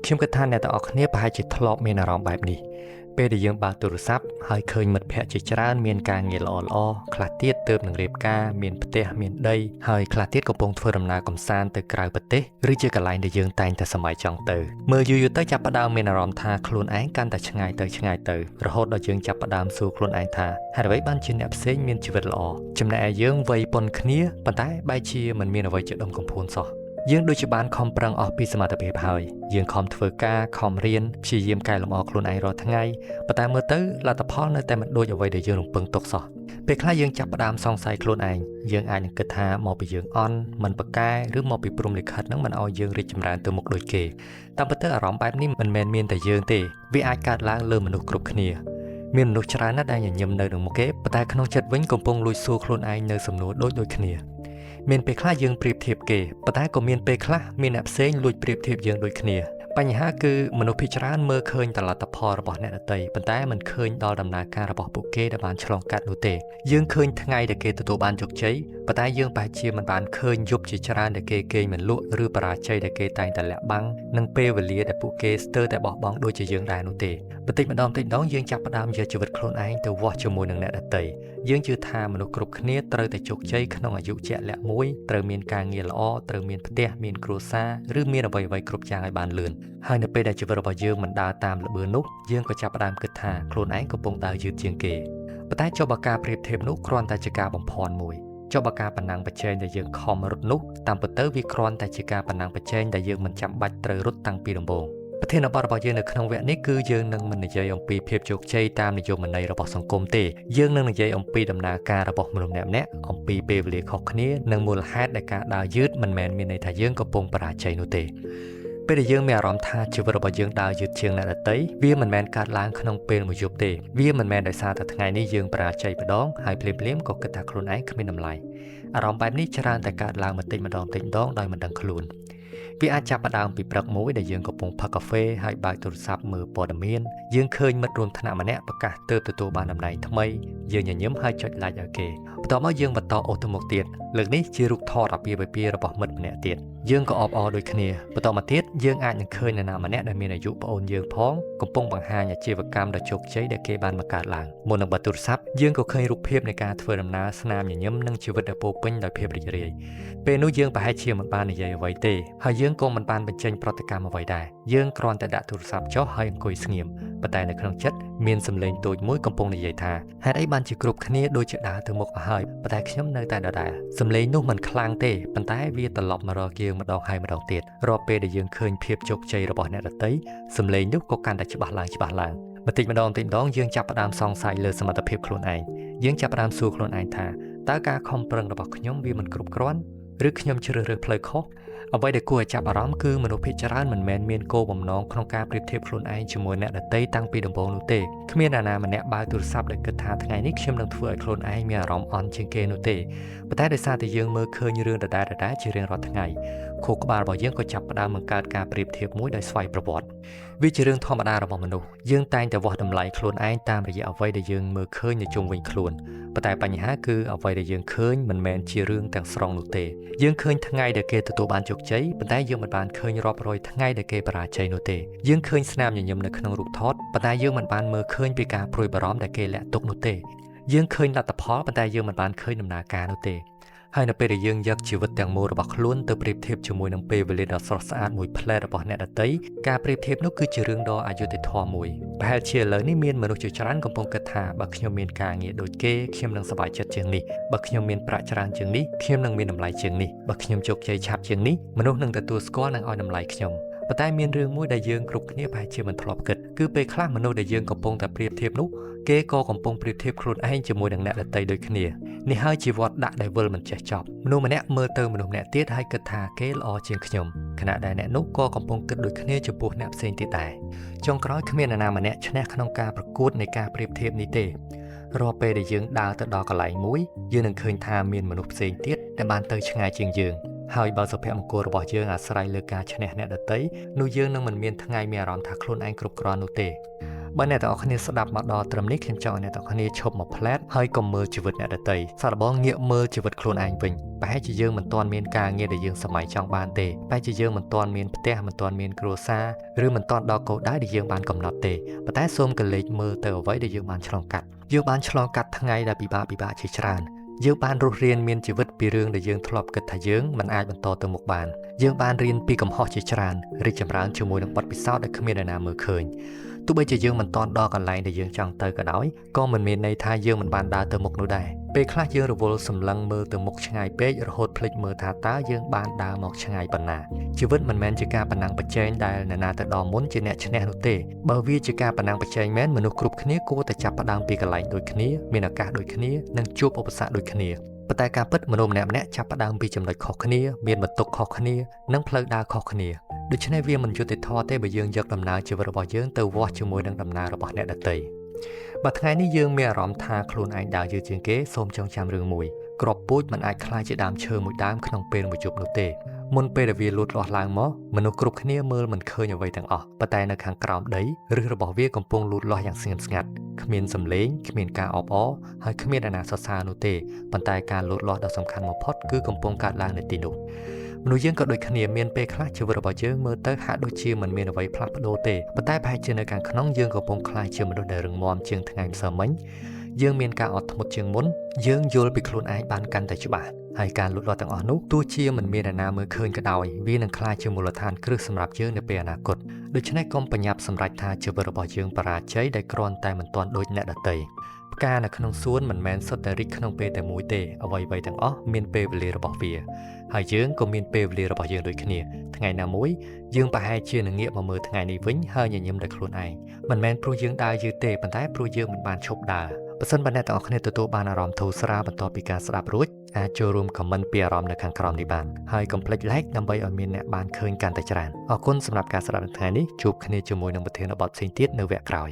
ខ្ញុំគិតថាអ្នកទាំងអស់គ្នាប្រហែលជាធ្លាប់មានអារម្មណ៍បែបនេះពេលដែលយើងបើកទូរស័ព្ទហើយឃើញមិត្តភ័ក្តិជាច្រើនមានការងារល្អៗខ្លះទៀតទើបនឹងរៀបការមានផ្ទះមានដីហើយខ្លះទៀតកំពុងធ្វើដំណើរកម្សាន្តទៅក្រៅប្រទេសឬជាកន្លែងដែលយើងតែងតែសម័យចង់ទៅមើលយូរៗទៅចាប់ផ្ដើមមានអារម្មណ៍ថាខ្លួនឯងកាន់តែឆ្ងាយទៅរហូតដល់យើងចាប់ផ្ដើមសួរខ្លួនឯងថាហេតុអ្វីបានជាអ្នកផ្សេងមានជីវិតល្អចំណែកឯយើងវ័យប៉ុនគ្នាប៉ុន្តែបែរជាមិនមានអ្វីជាដុំកំភួនសោះយើងដូចជាបានខំប្រឹងអស់ពីសមត្ថភាពហើយយើងខំធ្វើការខំរៀនព្យាយាមកែលម្អខ្លួនឯងរាល់ថ្ងៃប៉ុន្តែមើលទៅលទ្ធផលនៅតែមិនដូចអ្វីដែលយើងរំពឹងទុកសោះពេលខ្លះយើងចាប់ផ្ដើមសង្ស័យខ្លួនឯងយើងអាចនឹងគិតថាមកពីយើងអន់មិនប្រកែឬមកពីព្រំលិខិតនឹងមិនឲ្យយើងរីកចម្រើនទៅមុខដូចគេតាមពិតទៅអារម្មណ៍បែបនេះមិនមែនមានតែយើងទេវាអាចកើតឡើងលើមនុស្សគ្រប់គ្នាមានមនុស្សច្រើនណាស់ដែលញញឹមនៅនឹងមុខគេប៉ុន្តែក្នុងចិត្តវិញកំពុងលួចសួរខ្លួនឯងនៅសំណួរដូចគ្នាមានពេលខ្លះយើងប្រៀបធៀបគេប៉ុន្តែក៏មានពេលខ្លះមានអ្នកផ្សេងលួចប្រៀបធៀបយើងដូចគ្នាបញ្ហាគឺមនុស្សភាគច្រើនមើលឃើញតែលទ្ធផលរបស់អ្នកដទៃប៉ុន្តែមិនឃើញដល់ដំណើរការរបស់ពួកគេដែលបានឆ្លងកាត់នោះទេយើងឃើញថ្ងៃដែលគេទទួលបានជោគជ័យប៉ុន្តែយើងប្រហែលជាមិនបានឃើញយប់ជាច្រើនដែលគេគេងមិនលក់ឬបរាជ័យដែលគេតែងតែលាក់បាំងនិងពេលវេលាដែលពួកគេស្ទើរតែបោះបង់ដូចជាយើងដែរនោះទេបន្តិចម្ដងយើងចាប់ផ្ដើមយកជីវិតខ្លួនឯងទៅវាស់ជាមួយនឹងអ្នកដទៃយើងជឿថាមនុស្សគ្រប់គ្នាត្រូវតែជោគជ័យក្នុងអាយុជាក់លាក់មួយត្រូវមានការងារល្អត្រូវមានផ្ទះមានគ្រួសារឬមានអ្វីៗគ្រប់យ៉ាងឲ្យបានលឿនហើយនៅពេលដែលជីវិតរបស់យើងមិនដើរតាមល្បឿននោះយើងក៏ចាប់ផ្ដើមគិតថាខ្លួនឯងកំពុងដើរយឺតជាងគេប៉ុន្តែចុះបើការប្រៀបធៀបនោះគ្រាន់តែជាការបំភាន់មួយចុះបើការប្រណាំងប្រជែងដែលយើងខំរត់នោះតាមពិតទៅវាគ្រាន់តែជាការប្រណាំងប្រជែងដែលយើងមិនចាំបាច់ត្រូវរត់តាំងពីដំបូងប្រធានបទរបស់យើងនៅក្នុងវគ្គនេះគឺយើងនឹងមិននិយាយអំពីភាពជោគជ័យតាមនិយមន័យរបស់សង្គមទេយើងនឹងនិយាយអំពីដំណើរការរបស់មនុស្សម្នាក់ៗអំពីពេលវេលាខុសគ្នានិងមូលហេតុនៃការដើរយឺតមិនមែនមានន័យថាយើងកំពុងបរាជ័យនោះទេពេលដែលយើងមានអារម្មណ៍ថាជីវិតរបស់យើងដើរយឺតជាងអ្នកដទៃវាមិនមែនកើតឡើងក្នុងពេលមួយយប់ទេវាមិនមែនដោយសារតែថ្ងៃនេះយើងបរាជ័យម្ដងហើយភ្លាមៗក៏គិតថាខ្លួនឯងគ្មានតម្លៃអារម្មណ៍បែបនេះច្រើនតែកើតឡើងបន្តិចម្ដងដោយមិនដឹងខ្លួនវាអាចចាប់ផ្ដើមពីព្រឹកមួយដែលយើងកំពុងផឹកកាហ្វេហើយបើកទូរស័ព្ទមើលព័ត៌មានយើងឃើញមិត្តរួមថ្នាក់ម្នាក់ប្រកាសទើបទទួលបានតំណែងថ្មីយើងញញឹមហើយចុច like ឲ្យគេបន្ទាប់មកយើងបន្តអូសទៅមុខទៀតលើកនេះជារូបថតអាពាហ៍ពិពាហ៍របស់មិត្តម្នាក់ទៀតយើងក៏អបអរដូចគ្នាបន្តមកទៀតយើងអាចនឹងឃើញនរណាម្នាក់ដែលមានអាយុប្អូនយើងផងកំពុងបង្ហាញអាជីវកម្មដ៏ជោគជ័យដែលគេបានបង្កើតឡើងមុននឹងបើកទូរស័ព្ទយើងក៏ឃើញរូបភាពនៃការធ្វើដំណើរស្នាមញញឹមនិងជីវិតដែលពោរពេញដោយភាពរីករាយពេលនោះយើងប្រហែលជាមិនបាននិយាយអ្វីទេហើយយើងក៏មិនបានបញ្ចេញប្រតិកម្មអ្វីដែរយើងគ្រាន់តែដាក់ទូរស័ព្ទចុះហើយអង្គុយស្ងៀមប៉ុន្តែនៅក្នុងចិត្តមានសំឡេងតូចមួយកំពុងនិយាយថាហេតុអីបានជាគ្រប់គ្នាដូចជាដើរទៅមុខហើយប៉ុន្តែខ្ញុំនៅតែដដែលសំឡេងនោះមិនខ្លាំងទេប៉ុន្តែវាត្រឡប់មករកយើងម្ដងហើយម្ដងទៀតរាល់ពេលដែលយើងឃើញភាពជោគជ័យរបស់អ្នកដទៃសំឡេងនោះក៏កាន់តែច្បាស់ឡើងបន្តិចម្ដងយើងចាប់ផ្ដើមសង្ស័យលើសមត្ថភាពខ្លួនឯងយើងចាប់ផ្ដើមសួរខ្លួនឯងថាតើការខំប្រឹងរបស់ខ្ញុំវាមិនគ្រប់គ្រាន់ឬខ្ញុំជ្រើសរើសផ្លូវខុសអ្វីដែលគួរឲ្យចាប់អារម្មណ៍គឺមនុស្សភាគច្រើនមិនមែនមានគោលបំណងក្នុងការប្រៀបធៀបខ្លួនឯងជាមួយអ្នកដទៃតាំងពីដំបូងនោះទេគ្មានអ្នកណាម្នាក់បើកទូរស័ព្ទដែលគិតថាថ្ងៃនេះខ្ញុំនឹងធ្វើឲ្យខ្លួនឯងមានអារម្មណ៍អន់ជាងគេនោះទេប៉ុន្តែដោយសារតែយើងមើលឃើញរឿងដដែលជារៀងរាល់ថ្ងៃខួរក្បាលរបស់យើងក៏ចាប់ផ្ដើមបង្កើតការប្រៀបធៀបមួយដោយស្វ័យប្រវត្តិវាជារឿងធម្មតារបស់មនុស្សយើងតែងតែវាស់តម្លៃខ្លួនឯងតាមរយៈអ្វីដែលយើងមើលឃើញនៅជុំវិញខ្លួនប៉ុន្តែបញ្ហាគឺអ្វីដែលយើងឃើញមិនមែនជារឿងទាំងស្រុងនោះទេយើងឃើញថ្ងៃដែលគេទទួលបានជោគជ័យប៉ុន្តែយើងមិនបានឃើញរាប់រយថ្ងៃដែលគេបរាជ័យនោះទេយើងឃើញស្នាមញញឹមនៅក្នុងរូបថតប៉ុន្តែយើងមិនបានមើលឃើញពីការព្រួយបារម្ភដែលគេលាក់ទុកនោះទេយើងឃើញលទ្ធផលប៉ុន្តែយើងមិនបានឃើញដំណើរការនោះទេហើយនៅពេលដែលយើងយកជីវិតទាំងមូលរបស់ខ្លួនទៅប្រៀបធៀបជាមួយនឹងពេលវេលាដ៏ស្រស់ស្អាតមួយផ្លែតរបស់អ្នកដទៃការប្រៀបធៀបនោះគឺជារឿងដ៏អយុត្តិធម៌មួយប្រហែលជាឥឡូវនេះមានមនុស្សជាច្រើនកំពុងគិតថាបើខ្ញុំមានការងារដូចគេខ្ញុំនឹងសប្បាយចិត្តជាងនេះបើខ្ញុំមានប្រាក់ច្រើនជាងនេះខ្ញុំនឹងមានតម្លៃជាងនេះបើខ្ញុំជោគជ័យឆាប់ជាងនេះមនុស្សនឹងទទួលស្គាល់និងឲ្យតម្លៃខ្ញុំប៉ុន្តែមានរឿងមួយដែលយើងគ្រប់គ្នាប្រហែលជាមិនធ្លាប់គិតគឺពេលខ្លះមនុស្សដែលយើងកំពុងតែប្រៀបធៀបនោះគេក៏កំពុងប្រៀបធៀបខ្លួនឯងជាមួយនឹងអ្នកដទៃដូចគ្នានេះហើយជាវដ្តដាក់ដែលវិលមិនចេះចប់មនុស្សម្នាក់មើលទៅមនុស្សម្នាក់ទៀតហើយគិតថាគេល្អជាងខ្ញុំខណៈដែលអ្នកនោះក៏កំពុងគិតដូចគ្នាចំពោះអ្នកផ្សេងទៀតដែរចុងក្រោយគ្មាននរណាម្នាក់ឈ្នះក្នុងការប្រកួតនៃការប្រៀបធៀបនេះទេរាល់ពេលដែលយើងដើរទៅដល់កន្លែងមួយយើងនឹងឃើញថាមានមនុស្សផ្សេងទៀតដែលបានទៅឆ្ងាយជាងយើងហើយបើសុភមង្គលរបស់យើងអាស្រ័យលើការឈ្នះអ្នកដទៃនោះយើងនឹងមិនមានថ្ងៃមានអារម្មណ៍ថាខ្លួនឯងគ្រប់គ្រាន់នោះទេ បើអ្នកទាំងអស់គ្នាស្ដាប់មកដល់ត្រឹមនេះខ្ញុំចង់ឲ្យអ្នកទាំងអស់គ្នាឈប់មកផ្លែតហើយកុំមើលជីវិតអ្នកដទៃសាកល្បងងាកមើលជីវិតខ្លួនឯងវិញប្រហែលជាយើងមិនទាន់មានការងារដែលយើងសម័យចង់បានទេប្រហែលជាយើងមិនទាន់មានផ្ទះមិនទាន់មានគ្រួសារឬមិនទាន់ដល់គោលដៅដែលយើងបានកំណត់ទេប៉ុន្តែសូមកលេចមើលទៅអ្វីដែលយើងបានឆ្លងកាត់យើងបានឆ្លងកាត់ថ្ងៃដែលពិបាកជាច្រើនយើងបានរស់រានមានជីវិតពីរឿងដែលយើងធ្លាប់គិតថាយើងមិនអាចបន្តទៅមុខបានយើងបានរៀនពីកំហុសជាច្រើនរីកចម្រើនជាមួយនឹងបទពិសោធន៍ដែលគ្មាននរណាមើលឃើញទោះបីជាយើងមិនទាន់ដល់កន្លែងដែលយើងចង់ទៅក៏ដោយក៏មិនមានន័យថាយើងមិនបានដើរទៅមុខនោះដែរពេលខ្លះយើងរវល់សម្លឹងមើលទៅមុខឆ្ងាយពេករហូតភ្លេចមើលថាតើយើងបានដើរមកឆ្ងាយប៉ុណ្ណាជីវិតមិនមែនជាការប្រណាំងប្រជែងដែលនរណាទៅដល់មុនជាអ្នកឈ្នះនោះទេបើវាជាការប្រណាំងប្រជែងមែនមនុស្សគ្រប់គ្នាគួរតែចាប់ផ្ដើមពីកន្លែងដូចគ្នាមានឱកាសដូចគ្នានិងជួបឧបសគ្គដូចគ្នាប៉ុន្តែការពិតមនុស្សម្នាក់ចាប់ផ្ដើមពីចំណុចខុសគ្នាមានបន្ទុកខុសគ្នានិងផ្លូវដើរខុសគ្នាដូច្នេះវាមិនយុត្តិធម៌ទេបើយើងយកដំណើរជីវិតរបស់យើងទៅវាស់ជាមួយនឹងដំណើររបស់អ្នកដទៃបើថ្ងៃនេះយើងមានអារម្មណ៍ថាខ្លួនឯងដើរយឺតជាងគេសូមចងចាំរឿងមួយគ្រាប់ពូជមិនអាចក្លាយជាដើមឈើមួយដើមក្នុងពេលមួយយប់នោះទេមុនពេលដែលវាលូតលាស់ឡើងមកមនុស្សគ្រប់គ្នាមើលមិនឃើញអ្វីទាំងអស់ប៉ុន្តែនៅខាងក្រោមដីឫសរបស់វាកំពុងលូតលាស់យ៉ាងស្ងៀមស្ងាត់គ្មានសំឡេងគ្មានការអបអរហើយគ្មានអ្នកណាសរសើរនោះទេប៉ុន្តែការលូតលាស់ដ៏សំខាន់បំផុតគឺកំពុងកើតឡើងនៅទីនោះមនុស្សយើងក៏ដូចគ្នាមានពេលខ្លះជីវិតរបស់យើងមើលទៅហាក់ដូចជាមិនមានអ្វីផ្លាស់ប្ដូរទេប៉ុន្តែប្រហែលជានៅខាងក្នុងយើងកំពុងក្លាយជាមនុស្សដែលរឹងមាំជាងថ្ងៃម្សិលមិញយើងមានការអត់ធ្មត់ជាងមុនយើងយល់ពីខ្លួនឯងបានកាន់តែច្បាស់ហើយការលូតលាស់ទាំងអស់នោះទោះជាមិនមានអ្នកណាមើលឃើញក៏ដោយវានឹងក្លាយជាមូលដ្ឋានគ្រឹះសម្រាប់យើងនៅពេលអនាគតដូច្នេះកុំប្រញាប់សម្រេចថាជីវិតរបស់យើងបរាជ័យដែលគ្រាន់តែមិនទាន់ដូចអ្នកដទៃផ្កានៅក្នុងសួនមិនមែនសុទ្ធតែរីកក្នុងពេលតែមួយទេអ្វីៗទាំងអស់មានពេលវេលារបស់វាហើយយើងក៏មានពេលវេលារបស់យើងដូចគ្នាថ្ងៃណាមួយយើងប្រហែលជានឹងងាកមកមើលថ្ងៃនេះវិញហើយញញឹមដោយខ្លួនឯងមិនមែនព្រោះយើងដើរយឺតទេប៉ុន្តែព្រោះយើងមិនបានឈប់ដើរបើសិនបើអ្នកទាំងអស់គ្នាទទួលបានអារម្មណ៍ធូរស្រាលបន្ទាប់ពីការស្ដាប់រួចអាចចូលរួមខមមិនពីអារម្មណ៍នៅខាងក្រោមនេះបានហើយកុំភ្លេច like ដើម្បីឲ្យមានអ្នកបានឃើញកាន់តែច្រើនអរគុណសម្រាប់ការស្ដាប់នៅថ្ងៃនេះជួបគ្នាជាមួយនឹងប្រធានបទផ្សេងទៀតនៅវគ្គក្រោយ